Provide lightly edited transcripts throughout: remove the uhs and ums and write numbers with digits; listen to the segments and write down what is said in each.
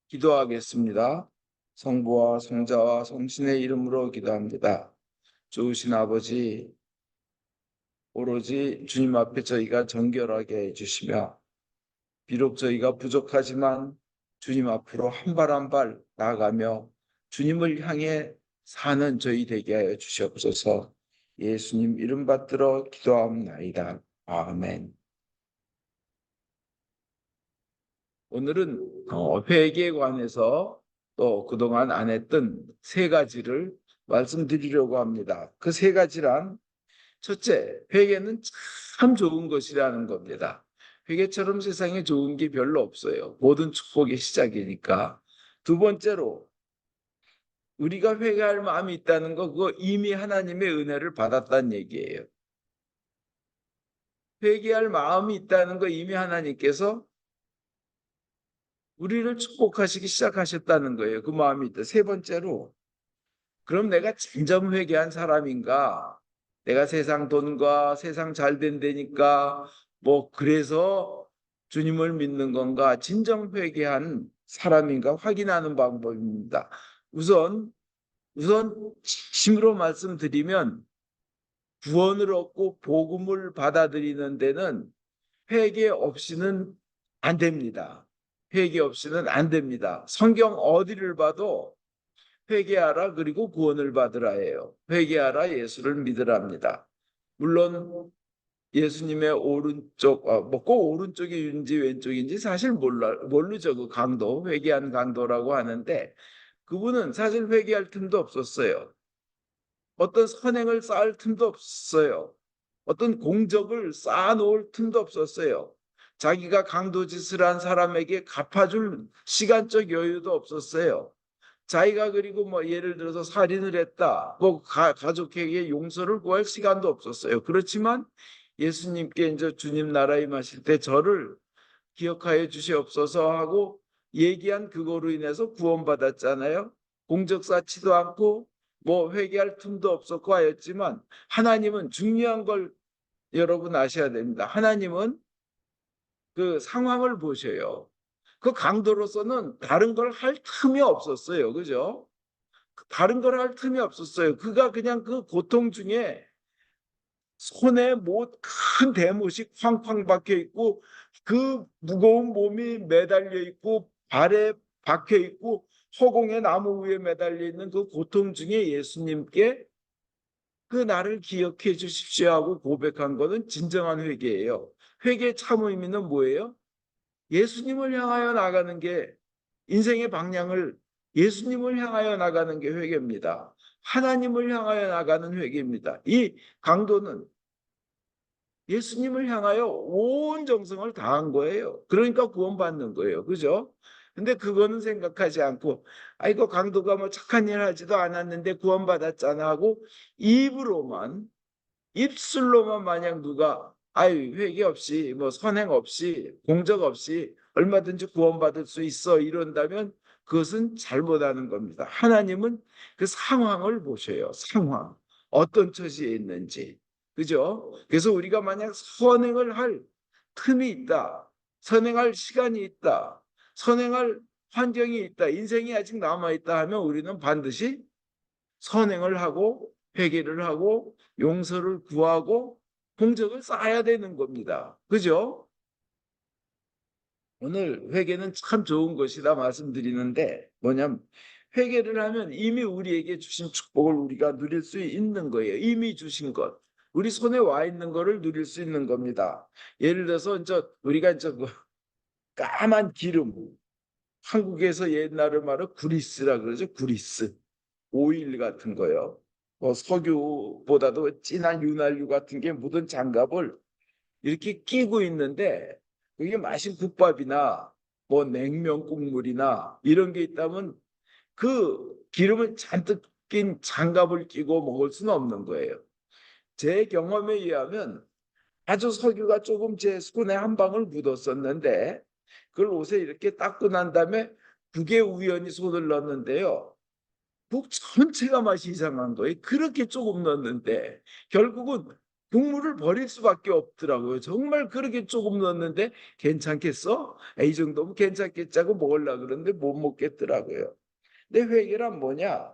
기도하겠습니다. 성부와 성자와 성신의 이름으로 기도합니다. 좋으신 아버지, 오로지 주님 앞에 저희가 정결하게 해주시며 비록 저희가 부족하지만 주님 앞으로 한 발 한 발 나아가며 주님을 향해 사는 저희 되게 하여 주시옵소서. 예수님 이름 받들어 기도하옵나이다. 아멘. 오늘은 회개에 관해서 또 그동안 안 했던 세 가지를 말씀드리려고 합니다. 그 세 가지란 첫째, 회개는 참 좋은 것이라는 겁니다. 회개처럼 세상에 좋은 게 별로 없어요. 모든 축복의 시작이니까. 두 번째로 우리가 회개할 마음이 있다는 거 그거 이미 하나님의 은혜를 받았다는 얘기예요. 회개할 마음이 있다는 거 이미 하나님께서 우리를 축복하시기 시작하셨다는 거예요. 그 마음이 있다. 세 번째로 그럼 내가 진정 회개한 사람인가? 내가 세상 돈과 세상 잘 된다니까 뭐 그래서 주님을 믿는 건가? 진정 회개한 사람인가 확인하는 방법입니다. 우선 진심으로 말씀드리면 구원을 얻고 복음을 받아들이는 데는 회개 없이는 안 됩니다. 회개 없이는 안 됩니다. 성경 어디를 봐도 회개하라 그리고 구원을 받으라예요. 회개하라 예수를 믿으랍니다. 물론 예수님의 오른쪽, 꼭 오른쪽인지 왼쪽인지 사실 모르죠. 그 강도, 회개한 강도라고 하는데 그분은 사실 회개할 틈도 없었어요. 어떤 선행을 쌓을 틈도 없었어요. 어떤 공적을 쌓아놓을 틈도 없었어요. 자기가 강도짓을 한 사람에게 갚아줄 시간적 여유도 없었어요. 자기가 그리고 뭐 예를 들어서 살인을 했다. 뭐 가족에게 용서를 구할 시간도 없었어요. 그렇지만 예수님께 이제 주님 나라에 임하실 때 저를 기억하여 주시옵소서 하고 얘기한 그거로 인해서 구원받았잖아요. 공적 쌓지도 않고 뭐 회개할 틈도 없었고 하였지만 하나님은 중요한 걸 여러분 아셔야 됩니다. 하나님은 그 상황을 보셔요. 그 강도로서는 다른 걸 할 틈이 없었어요. 그죠? 다른 걸 할 틈이 없었어요. 그가 그냥 그 고통 중에 손에 큰 대못이 쾅쾅 박혀 있고 그 무거운 몸이 매달려 있고 발에 박혀 있고 허공에 나무 위에 매달려 있는 그 고통 중에 예수님께 그 나를 기억해 주십시오 하고 고백한 것은 진정한 회개예요. 회개의 참 의미는 뭐예요? 예수님을 향하여 나가는 게 인생의 방향을 예수님을 향하여 나가는 게 회개입니다. 하나님을 향하여 나가는 회개입니다. 이 강도는 예수님을 향하여 온 정성을 다한 거예요. 그러니까 구원받는 거예요. 그죠? 근데 그거는 생각하지 않고 아이고 강도가 뭐 착한 일 하지도 않았는데 구원받았잖아 하고 입으로만 입술로만 마냥 누가 아유 회개 없이 뭐 선행 없이 공적 없이 얼마든지 구원받을 수 있어 이런다면 그것은 잘못하는 겁니다. 하나님은 그 상황을 보셔요. 상황. 어떤 처지에 있는지. 그죠? 그래서 우리가 만약 선행을 할 틈이 있다. 선행할 시간이 있다. 선행할 환경이 있다. 인생이 아직 남아있다 하면 우리는 반드시 선행을 하고 회개를 하고 용서를 구하고 공적을 쌓아야 되는 겁니다. 그죠? 오늘 회개는 참 좋은 것이다 말씀드리는데 뭐냐면 회개를 하면 이미 우리에게 주신 축복을 우리가 누릴 수 있는 거예요. 이미 주신 것. 우리 손에 와 있는 거를 누릴 수 있는 겁니다. 예를 들어서 우리가 그 까만 기름, 한국에서 옛날에 말로 구리스라 그러죠. 구리스. 오일 같은 거요. 뭐 석유보다도 진한 윤활유 같은 게 묻은 장갑을 이렇게 끼고 있는데 그게 마신 국밥이나 뭐 냉면 국물이나 이런 게 있다면 그 기름을 잔뜩 낀 장갑을 끼고 먹을 수는 없는 거예요. 제 경험에 의하면 아주 석유가 조금 제 손에 한 방울 묻었었는데 그걸 옷에 이렇게 닦고 난 다음에 국에 우연히 손을 넣었는데요. 국 전체가 맛이 이상한 거예요. 그렇게 조금 넣었는데 결국은 국물을 버릴 수밖에 없더라고요. 정말 그렇게 조금 넣었는데 괜찮겠어? 이 정도면 괜찮겠지 하고 먹으려고 그러는데 못 먹겠더라고요. 근데 회개란 뭐냐?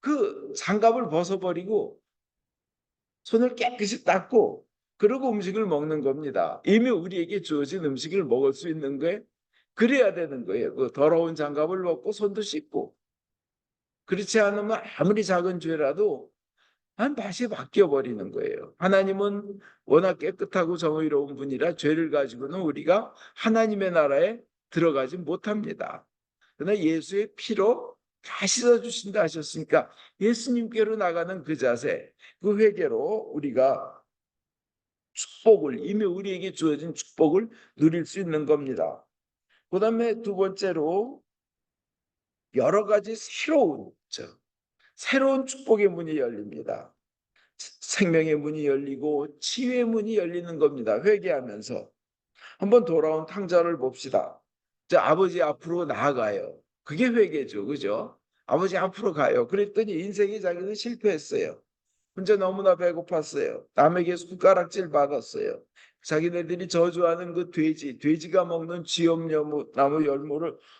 그 장갑을 벗어버리고 손을 깨끗이 닦고 그러고 음식을 먹는 겁니다. 이미 우리에게 주어진 음식을 먹을 수 있는 게 그래야 되는 거예요. 그 더러운 장갑을 벗고 손도 씻고. 그렇지 않으면 아무리 작은 죄라도 한 맛이 바뀌어 버리는 거예요. 하나님은 워낙 깨끗하고 정의로운 분이라 죄를 가지고는 우리가 하나님의 나라에 들어가지 못합니다. 그러나 예수의 피로 다 씻어주신다 하셨으니까 예수님께로 나가는 그 자세, 그 회개로 우리가 축복을, 이미 우리에게 주어진 축복을 누릴 수 있는 겁니다. 그 다음에 두 번째로 여러 가지 새로운 축복의 문이 열립니다. 생명의 문이 열리고 치유의 문이 열리는 겁니다. 회개하면서. 한번 돌아온 탕자를 봅시다. 아버지 앞으로 나아가요. 그게 회개죠. 그죠? 아버지 앞으로 가요. 그랬더니 인생이 자기는 실패했어요. 혼자 너무나 배고팠어요. 남에게 손가락질 받았어요. 자기네들이 저주하는 그 돼지가 먹는 지엄나무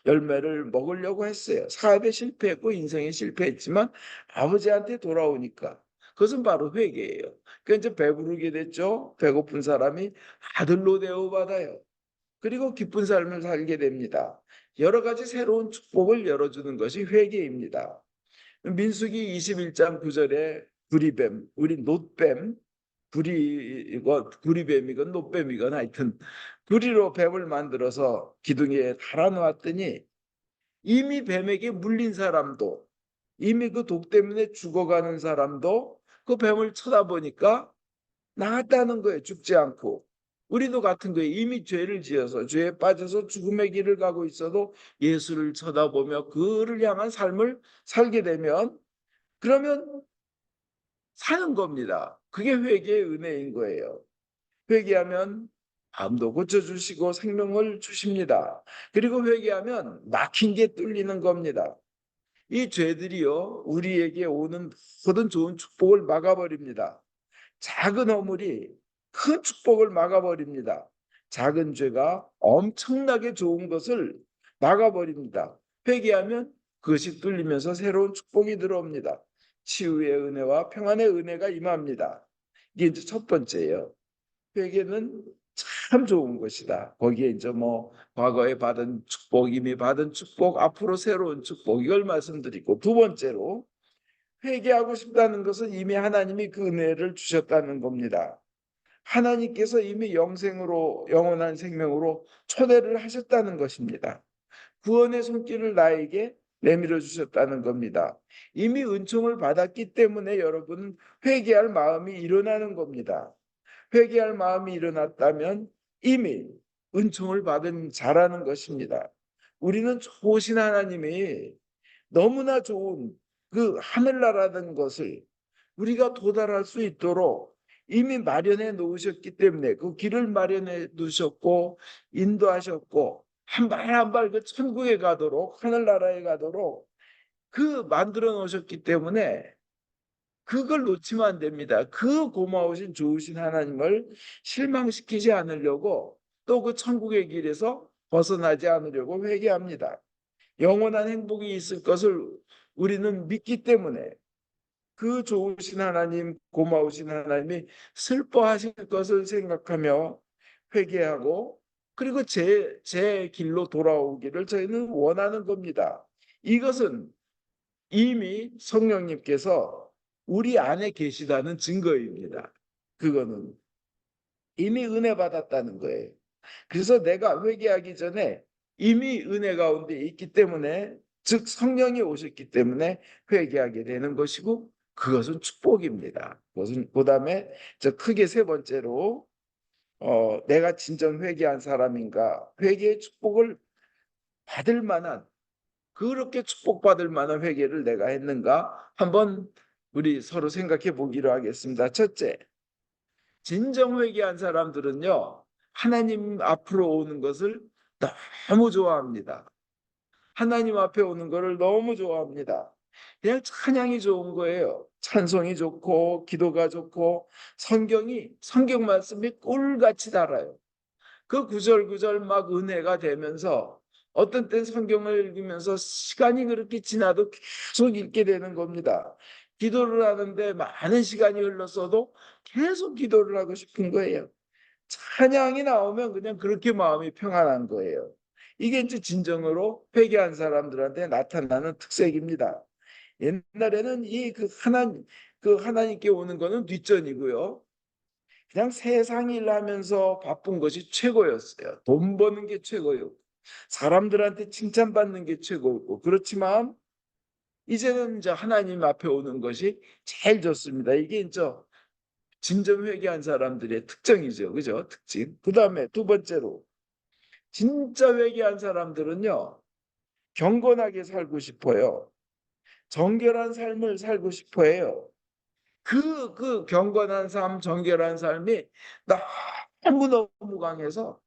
열매를 먹으려고 했어요. 사업에 실패했고 인생에 실패했지만 아버지한테 돌아오니까 그것은 바로 회개예요. 그러니까 이제 배부르게 됐죠. 배고픈 사람이 아들로 대우받아요. 그리고 기쁜 삶을 살게 됩니다. 여러 가지 새로운 축복을 열어주는 것이 회개입니다. 민수기 21장 9절에 구리뱀, 우리 놋뱀, 구리뱀이건 놋뱀이건 하여튼 구리로 뱀을 만들어서 기둥에 달아놓았더니 이미 뱀에게 물린 사람도 이미 그 독 때문에 죽어가는 사람도 그 뱀을 쳐다보니까 나았다는 거예요. 죽지 않고. 우리도 같은 거예요. 이미 죄를 지어서 죄에 빠져서 죽음의 길을 가고 있어도 예수를 쳐다보며 그를 향한 삶을 살게 되면 그러면 사는 겁니다. 그게 회개의 은혜인 거예요. 회개하면 암도 고쳐주시고 생명을 주십니다. 그리고 회개하면 막힌 게 뚫리는 겁니다. 이 죄들이요, 우리에게 오는 모든 좋은 축복을 막아버립니다. 작은 허물이 큰 축복을 막아버립니다. 작은 죄가 엄청나게 좋은 것을 막아버립니다. 회개하면 그것이 뚫리면서 새로운 축복이 들어옵니다. 치유의 은혜와 평안의 은혜가 임합니다. 이게 이제 첫 번째예요. 회개는 참 좋은 것이다. 거기에 이제 뭐 과거에 받은 축복, 이미 받은 축복, 앞으로 새로운 축복 이걸 말씀드리고 두 번째로 회개하고 싶다는 것은 이미 하나님이 그 은혜를 주셨다는 겁니다. 하나님께서 이미 영원한 생명으로 초대를 하셨다는 것입니다. 구원의 손길을 나에게 내밀어 주셨다는 겁니다. 이미 은총을 받았기 때문에 여러분 회개할 마음이 일어나는 겁니다. 회개할 마음이 일어났다면 이미 은총을 받은 자라는 것입니다. 우리는 좋으신 하나님이 너무나 좋은 그 하늘나라라는 것을 우리가 도달할 수 있도록 이미 마련해 놓으셨기 때문에 그 길을 마련해 두셨고 인도하셨고 한 발 한 발 그 천국에 가도록 하늘나라에 가도록 그 만들어 놓으셨기 때문에 그걸 놓치면 안 됩니다. 그 고마우신 좋으신 하나님을 실망시키지 않으려고 또 그 천국의 길에서 벗어나지 않으려고 회개합니다. 영원한 행복이 있을 것을 우리는 믿기 때문에 그 좋으신 하나님, 고마우신 하나님이 슬퍼하실 것을 생각하며 회개하고 그리고 제 길로 돌아오기를 저희는 원하는 겁니다. 이것은 이미 성령님께서 우리 안에 계시다는 증거입니다. 그거는 이미 은혜 받았다는 거예요. 그래서 내가 회개하기 전에 이미 은혜 가운데 있기 때문에 즉 성령이 오셨기 때문에 회개하게 되는 것이고 그것은 축복입니다. 그것은 그다음에 저 크게 세 번째로 내가 진정 회개한 사람인가 회개의 축복을 받을 만한 그렇게 축복받을 만한 회개를 내가 했는가 한번 우리 서로 생각해 보기로 하겠습니다. 첫째, 진정 회개한 사람들은요, 하나님 앞으로 오는 것을 너무 좋아합니다. 하나님 앞에 오는 것을 너무 좋아합니다. 그냥 찬양이 좋은 거예요. 찬송이 좋고 기도가 좋고 성경 말씀이 꿀같이 달아요. 그 구절구절 막 은혜가 되면서 어떤 땐 성경을 읽으면서 시간이 그렇게 지나도 계속 읽게 되는 겁니다. 기도를 하는데 많은 시간이 흘렀어도 계속 기도를 하고 싶은 거예요. 찬양이 나오면 그냥 그렇게 마음이 평안한 거예요. 이게 이제 진정으로 회개한 사람들한테 나타나는 특색입니다. 옛날에는 그 하나님께 오는 거는 뒷전이고요. 그냥 세상 일 하면서 바쁜 것이 최고였어요. 돈 버는 게 최고였고, 사람들한테 칭찬받는 게 최고였고, 그렇지만 이제는 이제 하나님 앞에 오는 것이 제일 좋습니다. 이게 이제 진정 회개한 사람들의 특징이죠. 그죠? 특징. 그 다음에 두 번째로, 진짜 회개한 사람들은요, 경건하게 살고 싶어요. 정결한 삶을 살고 싶어 해요. 그 경건한 삶, 정결한 삶이 너무너무 강해서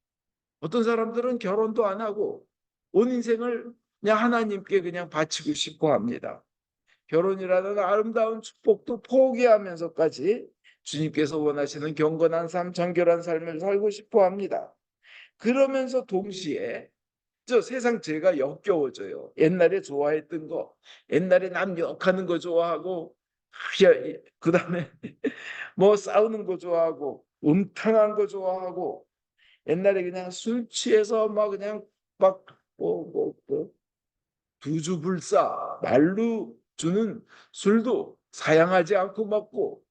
어떤 사람들은 결혼도 안 하고 온 인생을 그냥 하나님께 그냥 바치고 싶어 합니다. 결혼이라는 아름다운 축복도 포기하면서까지 주님께서 원하시는 경건한 삶, 정결한 삶을 살고 싶어 합니다. 그러면서 동시에 저 세상 죄가 역겨워져요. 옛날에 좋아했던 거, 옛날에 남 욕하는 거 좋아하고, 그다음에 뭐 싸우는 거 좋아하고, 음탕한 거 좋아하고, 옛날에 그냥 술 취해서 막 그냥 막 두주불사 말로 주는 술도 사양하지 않고 먹고,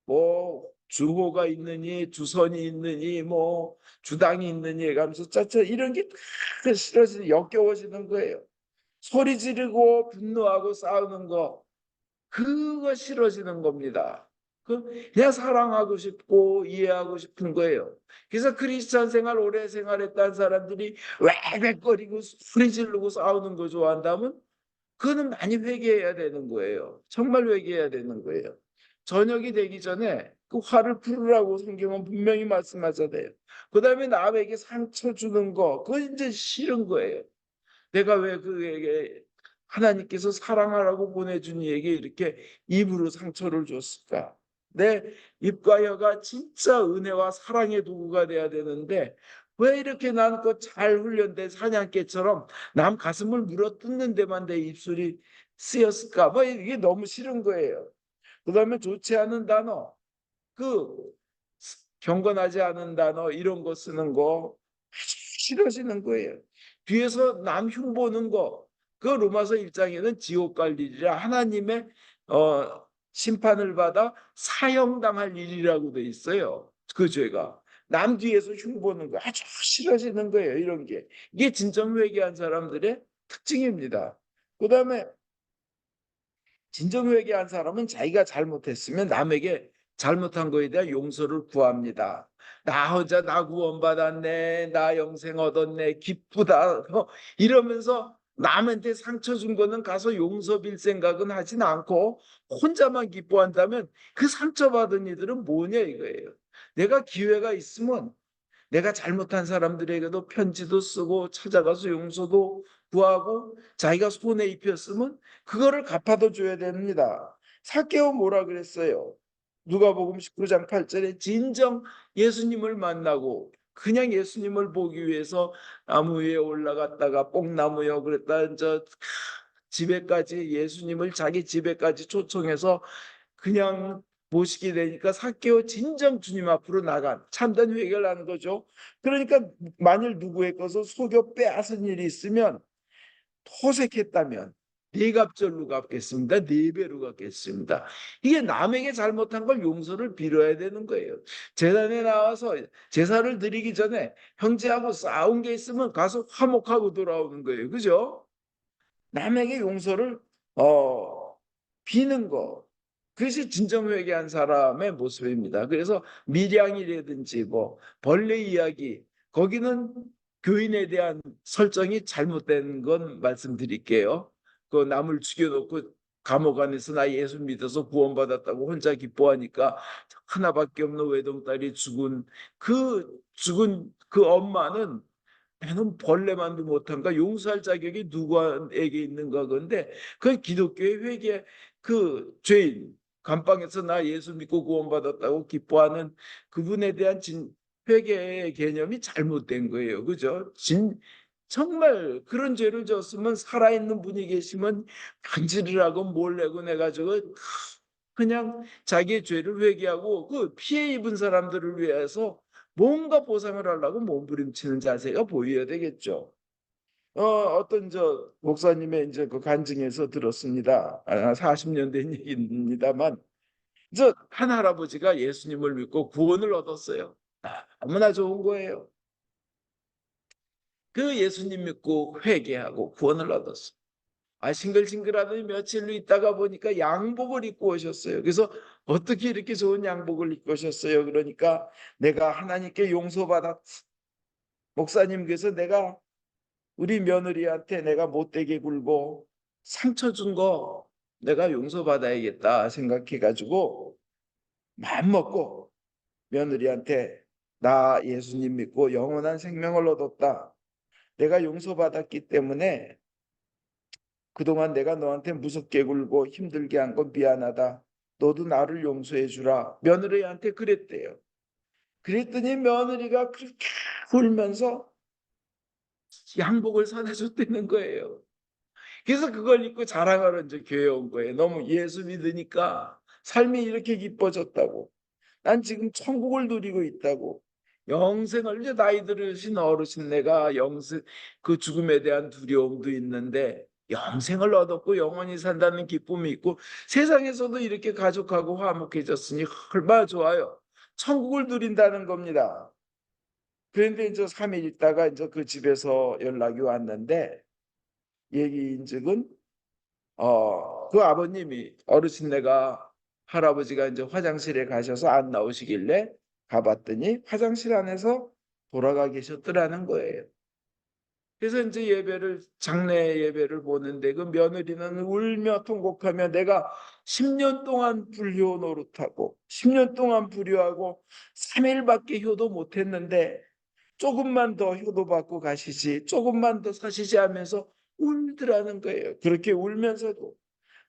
뭐 주호가 있느니 주선이 있느니 뭐 주당이 있느니 하면서 짜짜 이런 게 다 싫어지는 역겨워지는 거예요. 소리 지르고 분노하고 싸우는 거 그거 싫어지는 겁니다. 그냥 사랑하고 싶고 이해하고 싶은 거예요. 그래서 크리스찬 생활 오래 생활했다는 사람들이 웩웩거리고 소리 지르고 싸우는 거 좋아한다면 그거는 많이 회개해야 되는 거예요. 정말 회개해야 되는 거예요. 저녁이 되기 전에 그 화를 풀으라고 성경은 분명히 말씀하잖아요. 그 다음에 남에게 상처 주는 거, 그거 이제 싫은 거예요. 내가 왜 그에게 하나님께서 사랑하라고 보내준 이에게 이렇게 입으로 상처를 줬을까? 내 입과 혀가 진짜 은혜와 사랑의 도구가 돼야 되는데 왜 이렇게 나는 잘 훈련된 사냥개처럼 남 가슴을 물어뜯는 데만 내 입술이 쓰였을까? 뭐 이게 너무 싫은 거예요. 그다음에 좋지 않은 단어, 그 경건하지 않은 단어 이런 거 쓰는 거 싫어지는 거예요. 뒤에서 남 흉보는 거, 그 로마서 1장에는 지옥 갈 일이라 하나님의 심판을 받아 사형당할 일이라고 돼 있어요. 그 죄가. 남 뒤에서 흉보는 거 아주 싫어지는 거예요. 이런 게. 이게 진정 회개한 사람들의 특징입니다. 그다음에 진정 회개한 사람은 자기가 잘못했으면 남에게 잘못한 거에 대한 용서를 구합니다. 나 혼자 나 구원받았네, 나 영생 얻었네, 기쁘다. 이러면서 남한테 상처 준 거는 가서 용서 빌 생각은 하진 않고 혼자만 기뻐한다면 그 상처받은 이들은 뭐냐 이거예요. 내가 기회가 있으면 내가 잘못한 사람들에게도 편지도 쓰고 찾아가서 용서도 구하고 자기가 손에 입혔으면 그거를 갚아도 줘야 됩니다. 삭개오 뭐라 그랬어요? 누가복음 19장 8절에 진정 예수님을 만나고 그냥 예수님을 보기 위해서 나무 위에 올라갔다가 뽕나무요 그랬다 저 집에까지 예수님을 자기 집에까지 초청해서 그냥 모시게 되니까 삭개오 진정 주님 앞으로 나간 참된 회개를 하는 거죠. 그러니까 만일 누구의 것을 속여 빼앗은 일이 있으면 토색했다면 네 갑절로 갚겠습니다. 네 배로 갚겠습니다. 이게 남에게 잘못한 걸 용서를 빌어야 되는 거예요. 제단에 나와서 제사를 드리기 전에 형제하고 싸운 게 있으면 가서 화목하고 돌아오는 거예요. 그죠? 남에게 용서를 비는 거. 그것이 진정 회개한 사람의 모습입니다. 그래서 밀양이라든지 뭐 벌레 이야기 거기는 교인에 대한 설정이 잘못된 건 말씀드릴게요. 그 남을 죽여놓고 감옥 안에서 나 예수 믿어서 구원받았다고 혼자 기뻐하니까 하나밖에 없는 외동딸이 죽은 그 엄마는 나는 벌레만도 못한가 용서할 자격이 누구에게 있는가 건데 그 기독교의 회개 그 죄인 감방에서 나 예수 믿고 구원받았다고 기뻐하는 그분에 대한 회개의 개념이 잘못된 거예요. 그죠? 정말 그런 죄를 졌으면 살아있는 분이 계시면 간질을 하고 몰래고 내가지고 그냥 자기의 죄를 회개하고 그 피해 입은 사람들을 위해서 뭔가 보상을 하려고 몸부림치는 자세가 보여야 되겠죠. 어떤 목사님의 이제 그 간증에서 들었습니다. 40년 된 얘기입니다만, 한 할아버지가 예수님을 믿고 구원을 얻었어요. 너무나 좋은 거예요. 그 예수님 믿고 회개하고 구원을 얻었어요. 싱글싱글하더니 며칠 있다가 보니까 양복을 입고 오셨어요. 그래서 어떻게 이렇게 좋은 양복을 입고 오셨어요? 그러니까 내가 하나님께 용서받았어. 목사님, 그래서 내가 우리 며느리한테 내가 못되게 굴고 상처 준 거 내가 용서받아야겠다 생각해가지고 마음 먹고 며느리한테 나 예수님 믿고 영원한 생명을 얻었다. 내가 용서받았기 때문에 그동안 내가 너한테 무섭게 굴고 힘들게 한 건 미안하다. 너도 나를 용서해 주라. 며느리한테 그랬대요. 그랬더니 며느리가 그렇게 울면서 양복을 사다 줬다는 거예요. 그래서 그걸 입고 자랑하러 이제 교회 온 거예요. 너무 예수 믿으니까 삶이 이렇게 기뻐졌다고. 난 지금 천국을 누리고 있다고. 영생을 이제 나이 들으신 어르신 내가 그 죽음에 대한 두려움도 있는데 영생을 얻었고 영원히 산다는 기쁨이 있고 세상에서도 이렇게 가족하고 화목해졌으니 얼마나 좋아요. 천국을 누린다는 겁니다. 그런데 이제 3일 있다가 이제 그 집에서 연락이 왔는데 얘기인즉은 그 아버님이 어르신네가 할아버지가 이제 화장실에 가셔서 안 나오시길래 가봤더니 화장실 안에서 돌아가 계셨더라는 거예요. 그래서 이제 장례 예배를 보는데 그 며느리는 울며 통곡하며 내가 10년 동안 불효 노릇하고 10년 동안 불효하고 3일밖에 효도 못했는데 조금만 더 효도받고 가시지 조금만 더 사시지 하면서 울더라는 거예요. 그렇게 울면서도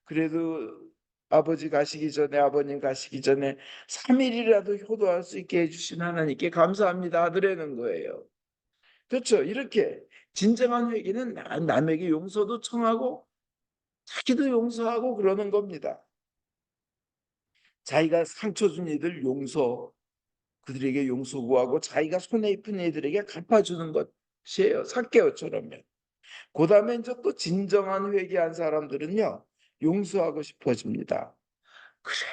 그래도 아버지 가시기 전에 아버님 가시기 전에 3일이라도 효도할 수 있게 해주신 하나님께 감사합니다 하더라는 거예요. 그렇죠. 이렇게 진정한 회개는 남에게 용서도 청하고 자기도 용서하고 그러는 겁니다. 자기가 상처 준 이들 그들에게 용서 구하고 자기가 손에 입힌 이들에게 갚아주는 것이에요. 삭개오처럼요. 그 다음에 이제 또 진정한 회개한 사람들은요, 용서하고 싶어집니다. 그래,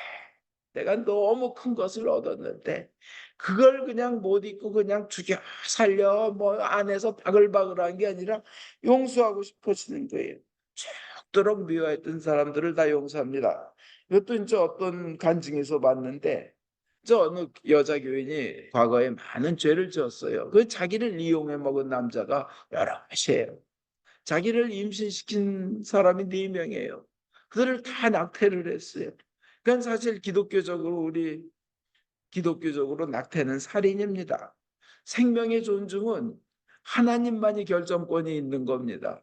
내가 너무 큰 것을 얻었는데 그걸 그냥 못 잊고 그냥 죽여 살려 뭐 안에서 바글바글한 게 아니라 용서하고 싶어지는 거예요. 죽도록 미워했던 사람들을 다 용서합니다. 이것도 이제 어떤 간증에서 봤는데 어느 여자 교인이 과거에 많은 죄를 지었어요. 그 자기를 이용해 먹은 남자가 여럿이에요. 자기를 임신시킨 사람이 4명이에요. 그들을 다 낙태를 했어요. 그건 사실 기독교적으로 낙태는 살인입니다. 생명의 존중은 하나님만이 결정권이 있는 겁니다.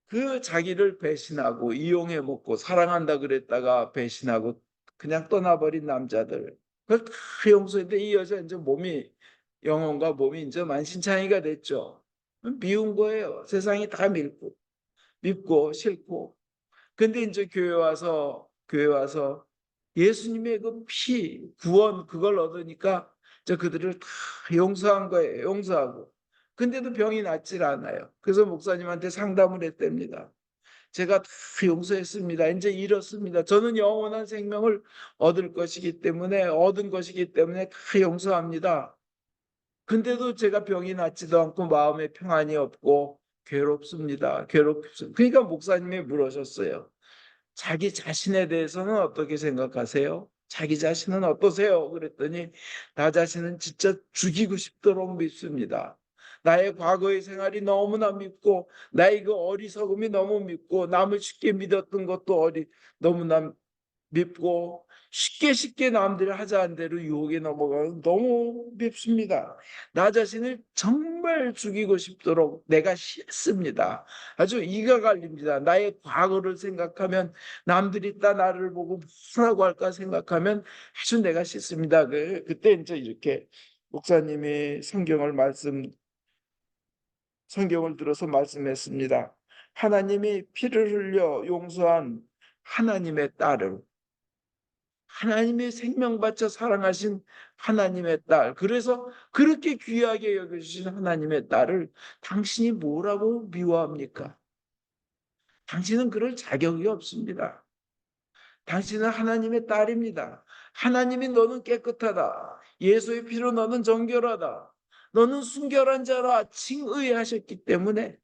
그 자기를 배신하고 이용해 먹고 사랑한다 그랬다가 배신하고 그냥 떠나버린 남자들 그걸 다 용서했는데 이 여자 이제 영혼과 몸이 이제 만신창이가 됐죠. 미운 거예요. 세상이 다 밉고 싫고. 근데 이제 교회 와서 예수님의 그 구원 그걸 얻으니까 그들을 다 용서한 거예요. 용서하고. 근데도 병이 낫질 않아요. 그래서 목사님한테 상담을 했답니다. 제가 다 용서했습니다. 이제 이렇습니다. 저는 영원한 생명을 얻은 것이기 때문에 다 용서합니다. 근데도 제가 병이 낫지도 않고 마음에 평안이 없고 괴롭습니다. 그러니까 목사님이 물으셨어요. 자기 자신에 대해서는 어떻게 생각하세요? 자기 자신은 어떠세요? 그랬더니 나 자신은 진짜 죽이고 싶도록 밉습니다. 나의 과거의 생활이 너무나 밉고 나의 그 어리석음이 너무 밉고 남을 쉽게 믿었던 것도 너무나 밉고 쉽게 남들이 하자는 대로 유혹에 넘어가는 너무 밉습니다. 나 자신을 정말 정말 죽이고 싶도록 내가 싫습니다. 아주 이가 갈립니다. 나의 과거를 생각하면 남들이 다 나를 보고 뭐라고 할까 생각하면 아주 내가 싫습니다. 그때 이제 이렇게 목사님이 성경을 들어서 말씀했습니다. 하나님이 피를 흘려 용서한 하나님의 딸을, 하나님의 생명 바쳐 사랑하신 하나님의 딸, 그래서 그렇게 귀하게 여겨주신 하나님의 딸을 당신이 뭐라고 미워합니까? 당신은 그럴 자격이 없습니다. 당신은 하나님의 딸입니다. 하나님이 너는 깨끗하다. 예수의 피로 너는 정결하다. 너는 순결한 자라 칭의하셨기 때문에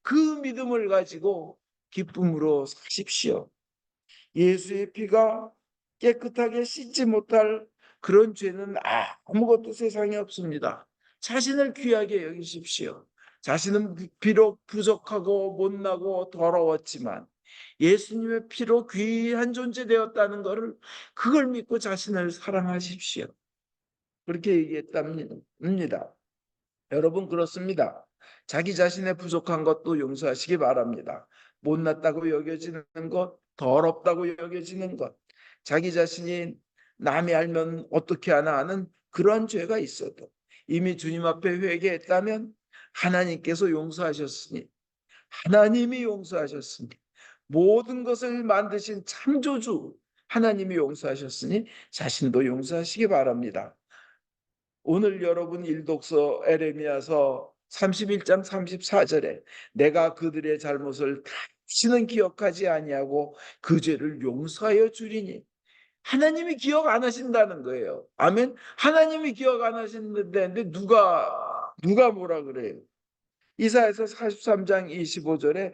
그 믿음을 가지고 기쁨으로 사십시오. 예수의 피가 깨끗하게 씻지 못할 그런 죄는 아무것도 세상에 없습니다. 자신을 귀하게 여기십시오. 자신은 비록 부족하고 못나고 더러웠지만 예수님의 피로 귀한 존재 되었다는 것을 그걸 믿고 자신을 사랑하십시오. 그렇게 얘기했답니다. 여러분 그렇습니다. 자기 자신의 부족한 것도 용서하시기 바랍니다. 못났다고 여겨지는 것, 더럽다고 여겨지는 것, 자기 자신이 남이 알면 어떻게 하나 하는 그러한 죄가 있어도 이미 주님 앞에 회개했다면 하나님께서 용서하셨으니, 하나님이 용서하셨으니, 모든 것을 만드신 창조주 하나님이 용서하셨으니 자신도 용서하시기 바랍니다. 오늘 여러분 일독서 에레미야서 31장 34절에 내가 그들의 잘못을 다시는 기억하지 아니하고 그 죄를 용서하여 주리니, 하나님이 기억 안 하신다는 거예요. 아멘. 하나님이 기억 안 하시는데 누가 뭐라 그래요? 이사야서 43장 25절에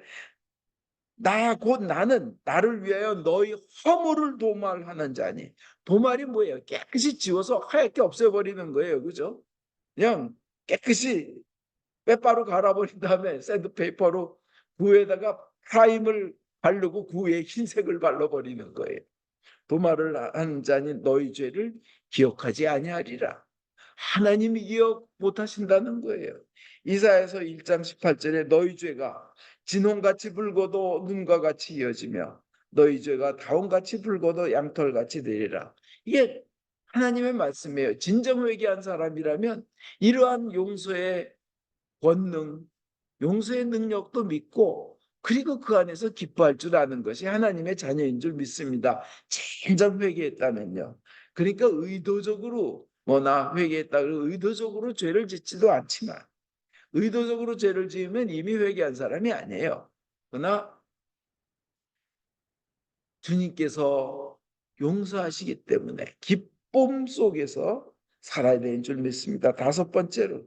곧 나는 나를 위하여 너희 허물을 도말하는 자니. 도말이 뭐예요? 깨끗이 지워서 하얗게 없애버리는 거예요. 그죠? 그냥 깨끗이 빼바로 갈아버린 다음에 샌드페이퍼로 구에다가 프라임을 바르고 구에 흰색을 발라버리는 거예요. 도말을 한 자니 너희 죄를 기억하지 아니하리라. 하나님이 기억 못하신다는 거예요. 이사야서 1장 18절에 너희 죄가 진홍같이 붉어도 눈과 같이 이어지며 너희 죄가 다홍같이 붉어도 양털같이 되리라. 이게 하나님의 말씀이에요. 진정 회개한 사람이라면 이러한 용서의 권능, 용서의 능력도 믿고 그리고 그 안에서 기뻐할 줄 아는 것이 하나님의 자녀인 줄 믿습니다. 진정 회개했다면요. 그러니까 의도적으로 나 회개했다고 의도적으로 죄를 짓지도 않지만 의도적으로 죄를 지으면 이미 회개한 사람이 아니에요. 그러나 주님께서 용서하시기 때문에 기쁨 속에서 살아야 되는 줄 믿습니다. 다섯 번째로,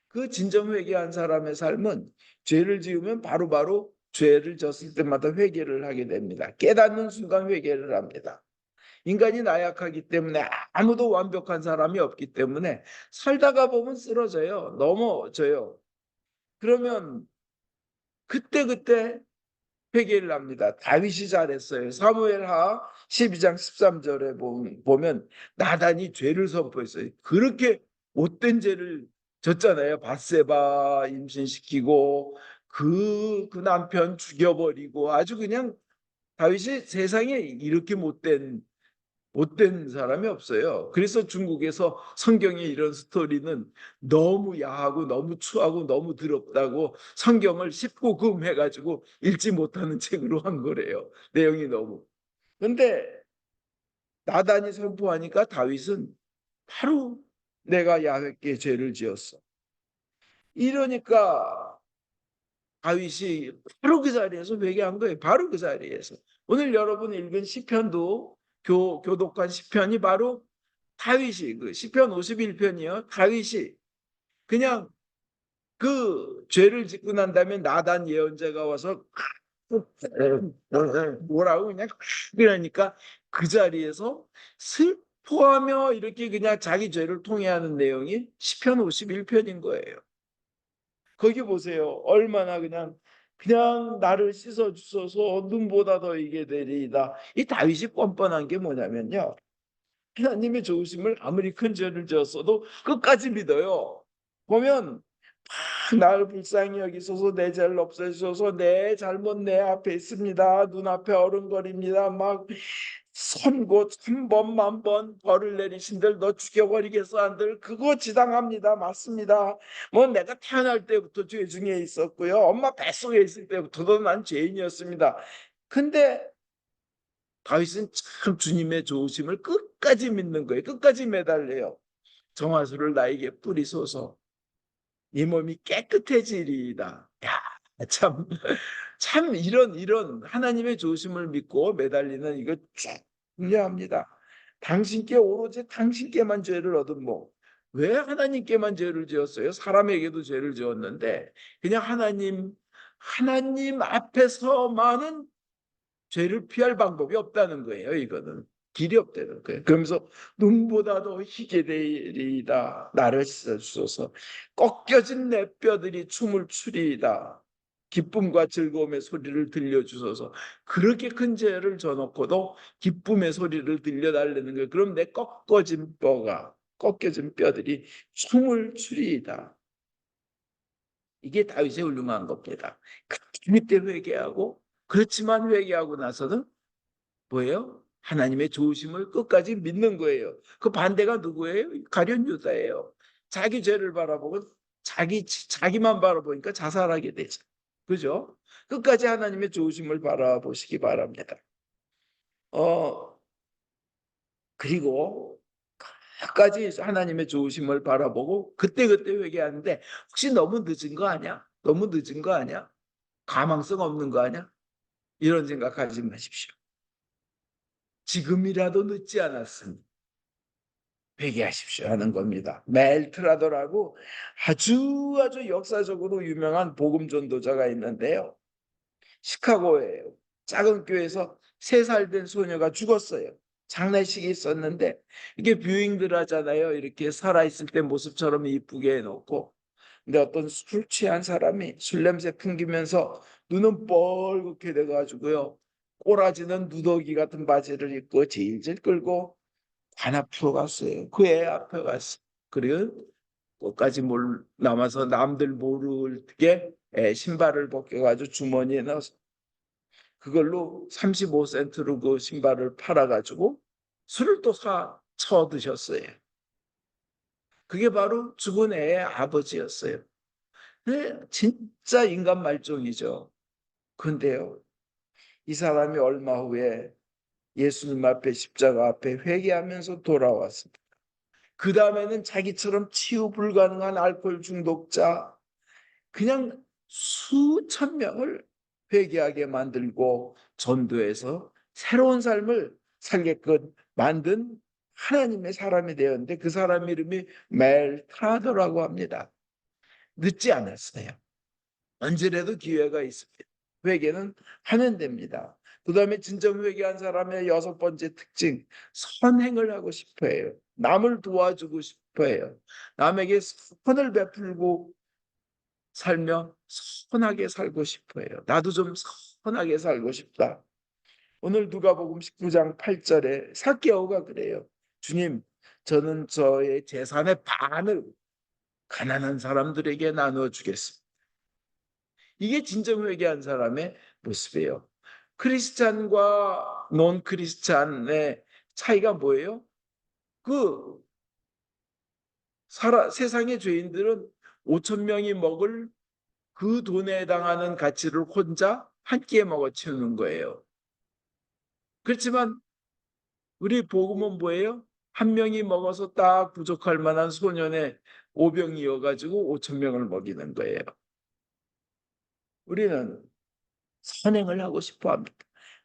그 진정 회개한 사람의 삶은 죄를 지으면 바로바로 죄를 졌을 때마다 회개를 하게 됩니다. 깨닫는 순간 회개를 합니다. 인간이 나약하기 때문에 아무도 완벽한 사람이 없기 때문에 살다가 보면 쓰러져요. 넘어져요. 그러면 그때 회개를 합니다. 다윗이 잘했어요. 사무엘하 12장 13절에 보면 나단이 죄를 선포했어요. 그렇게 못된 죄를 졌잖아요. 밧세바 임신시키고 그 남편 죽여버리고 아주 그냥 다윗이 세상에 이렇게 못된 사람이 없어요. 그래서 중국에서 성경에 이런 스토리는 너무 야하고 너무 추하고 너무 더럽다고 성경을 19금 해가지고 읽지 못하는 책으로 한 거래요. 내용이 너무. 근데 나단이 선포하니까 다윗은 바로 내가 야훼께 죄를 지었어. 이러니까 다윗이 바로 그 자리에서 회개한 거예요. 바로 그 자리에서. 오늘 여러분 읽은 시편도 교독한 시편이 바로 다윗이 그 시편 51편이요. 다윗이 그냥 그 죄를 짓고 난 다음에 나단 예언자가 와서 뭐라고 그냥 그러니까 그 자리에서 슬퍼하며 이렇게 그냥 자기 죄를 통회하는 내용이 시편 51편인 거예요. 거기 보세요. 얼마나 그냥 나를 씻어 주소서 눈보다 더 이게 되리이다. 이 다윗이 뻔뻔한 게 뭐냐면요. 하나님의 좋으심을 아무리 큰 죄를 지었어도 끝까지 믿어요. 보면 날 불쌍히 여기소서, 내 죄를 없애주소서, 내 잘못 내 앞에 있습니다, 눈앞에 어른거립니다, 막 선고 1000번 1000번 벌을 내리신들 너 죽여버리겠어 한들 그거 지당합니다. 맞습니다. 뭐 내가 태어날 때부터 죄 중에 있었고요, 엄마 뱃속에 있을 때부터도 난 죄인이었습니다. 근데 다윗은 참 주님의 좋으심을 끝까지 믿는 거예요. 끝까지 매달려요. 정화수를 나에게 뿌리소서, 이 몸이 깨끗해지리이다. 야, 참, 참 이런 하나님의 조심을 믿고 매달리는 이거 중요합니다. 당신께 오로지 당신께만 죄를 얻은 뭐, 왜 하나님께만 죄를 지었어요? 사람에게도 죄를 지었는데 그냥 하나님 앞에서만은 죄를 피할 방법이 없다는 거예요. 이거는 길이 없다는 거예요. 그러면서 눈보다도 희게 되리이다. 나를 씻어주소서. 꺾여진 내 뼈들이 춤을 추리이다. 기쁨과 즐거움의 소리를 들려주소서. 그렇게 큰 죄를 져놓고도 기쁨의 소리를 들려달라는 거예요. 그럼 내 꺾여진 뼈들이 춤을 추리이다. 이게 다윗의 훌륭한 겁니다. 그때 회개하고, 그렇지만 회개하고 나서는 뭐예요? 하나님의 좋으심을 끝까지 믿는 거예요. 그 반대가 누구예요? 가룟 유다예요. 자기 죄를 바라보고 자기만 바라보니까 자살하게 되죠. 그죠? 끝까지 하나님의 좋으심을 바라보시기 바랍니다. 그리고 끝까지 하나님의 좋으심을 바라보고 그때그때 회개하는데, 혹시 너무 늦은 거 아니야? 너무 늦은 거 아니야? 가망성 없는 거 아니야? 이런 생각하지 마십시오. 지금이라도 늦지 않았으니 회개하십시오 하는 겁니다. 멜트라더라고 아주 역사적으로 유명한 복음 전도자가 있는데요. 시카고예요. 작은 교회에서 3살 된 소녀가 죽었어요. 장례식이 있었는데 이게 뷰잉들 하잖아요. 이렇게 살아있을 때 모습처럼 이쁘게 해놓고. 근데 어떤 술 취한 사람이 술 냄새 풍기면서 눈은 뻘겋게 돼가지고요, 꼬라지는 누더기 같은 바지를 입고 질질 끌고 관 앞으로 갔어요. 그 애 앞에 갔어. 그리고 끝까지 남아서 남들 모르게 애 신발을 벗겨가지고 주머니에 넣어서 그걸로 35센트로 그 신발을 팔아가지고 술을 또 쳐 드셨어요. 그게 바로 죽은 애의 아버지였어요. 네, 진짜 인간 말종이죠. 근데요, 이 사람이 얼마 후에 예수님 앞에 십자가 앞에 회개하면서 돌아왔습니다. 그 다음에는 자기처럼 치유 불가능한 알코올 중독자 그냥 수천 명을 회개하게 만들고 전도해서 새로운 삶을 살게끔 만든 하나님의 사람이 되었는데, 그 사람 이름이 멜 트라더라고 합니다. 늦지 않았어요. 언제라도 기회가 있습니다. 회개는 하면 됩니다. 그 다음에 진정 회개한 사람의 6번째 특징, 선행을 하고 싶어 해요. 남을 도와주고 싶어 해요. 남에게 선을 베풀고 살며 선하게 살고 싶어 해요. 나도 좀 선하게 살고 싶다. 오늘 누가복음 19장 8절에 삭개오가 그래요. 주님, 저는 저의 재산의 반을 가난한 사람들에게 나누어 주겠습니다. 이게 진정 회개한 사람의 모습이에요. 크리스찬과 논 크리스찬의 차이가 뭐예요? 그 세상의 죄인들은 5천 명이 먹을 그 돈에 해당하는 가치를 혼자 한 끼에 먹어 치우는 거예요. 그렇지만 우리 복음은 뭐예요? 한 명이 먹어서 딱 부족할 만한 소년의 오병이어가지고 5천 명을 먹이는 거예요. 우리는 선행을 하고 싶어 합니다.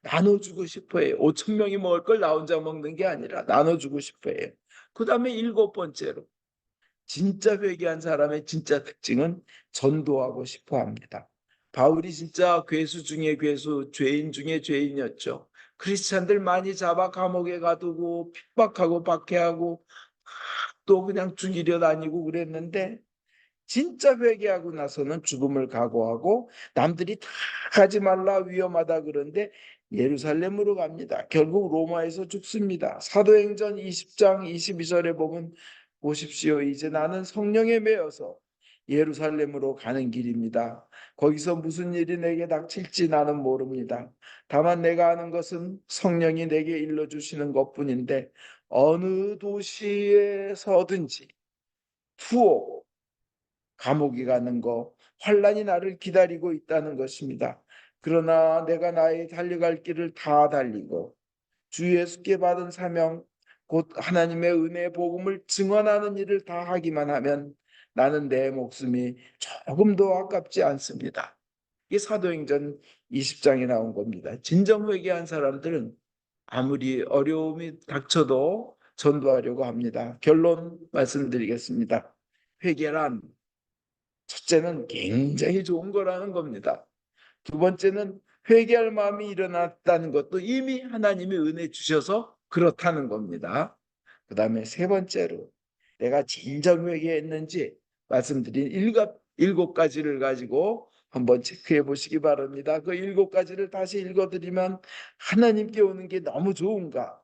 나눠주고 싶어 해요. 5천 명이 먹을 걸 나 혼자 먹는 게 아니라 나눠주고 싶어 해요. 그 다음에 7번째로, 진짜 회개한 사람의 진짜 특징은 전도하고 싶어 합니다. 바울이 진짜 괴수 중에 괴수, 죄인 중에 죄인이었죠. 크리스찬들 많이 잡아 감옥에 가두고 핍박하고 박해하고 또 그냥 죽이려 다니고 그랬는데, 진짜 회개하고 나서는 죽음을 각오하고 남들이 다 가지 말라 위험하다 그런데 예루살렘으로 갑니다. 결국 로마에서 죽습니다. 사도행전 20장 22절에 보면 보십시오. 이제 나는 성령에 매여서 예루살렘으로 가는 길입니다. 거기서 무슨 일이 내게 닥칠지 나는 모릅니다. 다만 내가 아는 것은 성령이 내게 일러주시는 것뿐인데 어느 도시에서든지 투옥, 감옥에 가는 거, 환란이 나를 기다리고 있다는 것입니다. 그러나 내가 나의 달려갈 길을 다 달리고 주 예수께 받은 사명, 곧 하나님의 은혜의 복음을 증언하는 일을 다 하기만 하면 나는 내 목숨이 조금도 아깝지 않습니다. 이게 사도행전 20장에 나온 겁니다. 진정 회개한 사람들은 아무리 어려움이 닥쳐도 전도하려고 합니다. 결론 말씀드리겠습니다. 회개란 첫째는 굉장히 좋은 거라는 겁니다. 두 번째는 회개할 마음이 일어났다는 것도 이미 하나님이 은혜 주셔서 그렇다는 겁니다. 그 다음에 세 번째로 내가 진정 회개했는지 말씀드린 일곱 가지를 가지고 한번 체크해 보시기 바랍니다. 그 일곱 가지를 다시 읽어드리면 하나님께 오는 게 너무 좋은가?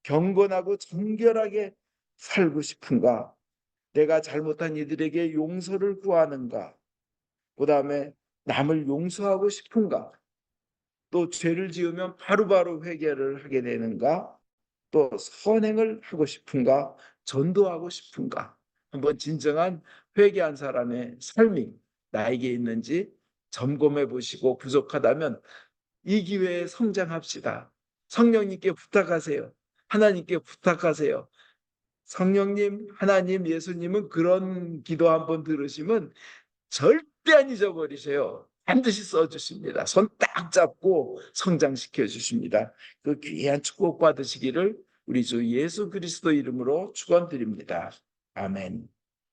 경건하고 정결하게 살고 싶은가? 내가 잘못한 이들에게 용서를 구하는가? 그 다음에 남을 용서하고 싶은가? 또 죄를 지으면 바로바로 회개를 하게 되는가? 또 선행을 하고 싶은가? 전도하고 싶은가? 한번 진정한 회개한 사람의 삶이 나에게 있는지 점검해 보시고 부족하다면 이 기회에 성장합시다. 성령님께 부탁하세요. 하나님께 부탁하세요. 성령님, 하나님, 예수님은 그런 기도 한번 들으시면 절대 안 잊어버리세요. 반드시 써주십니다. 손 딱 잡고 성장시켜 주십니다. 그 귀한 축복 받으시기를 우리 주 예수 그리스도 이름으로 축원드립니다. 아멘.